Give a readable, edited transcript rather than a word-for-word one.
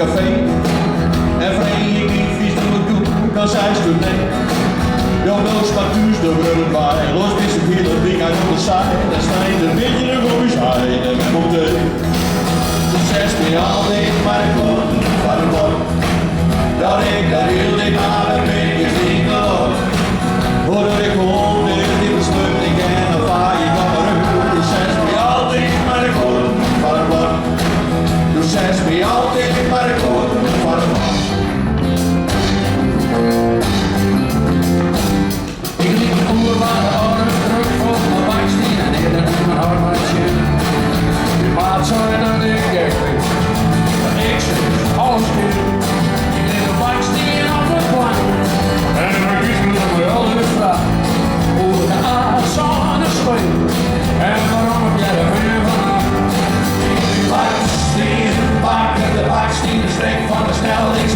café. En vrij ik niet vies door het doel, kan zij doen nee. Ja, wel staat thuis de wereld bij. Los is het hele ding uit de zij. Dan snijdt een beetje de goeie zij en met op de. Toen zegt mij altijd maar ik word van het bord. Dat ik daar heel dik naar de beekjes niet geloof. Hoorde ik gewoon dit in de sluk, ik ken een vaar, je kan maar uit. Toen zegt mij altijd maar ik word van het bord. Toen zegt mij altijd maar ik word van het bord. Ik liep een oer waar de oren druk voor mijn baksteen en ik had in mijn hart maar shit. Je maat zo en dan ik echt weet. Dat ik zeg, alles goed. Ik liep een baksteen op het plan. En ik kies me op mijn hele vraag. Hoe de aard zo'n speel. En waarom heb jij er weer vanaf? Ik liep baksteen, bakken de baksteen, de strek van de snelheid.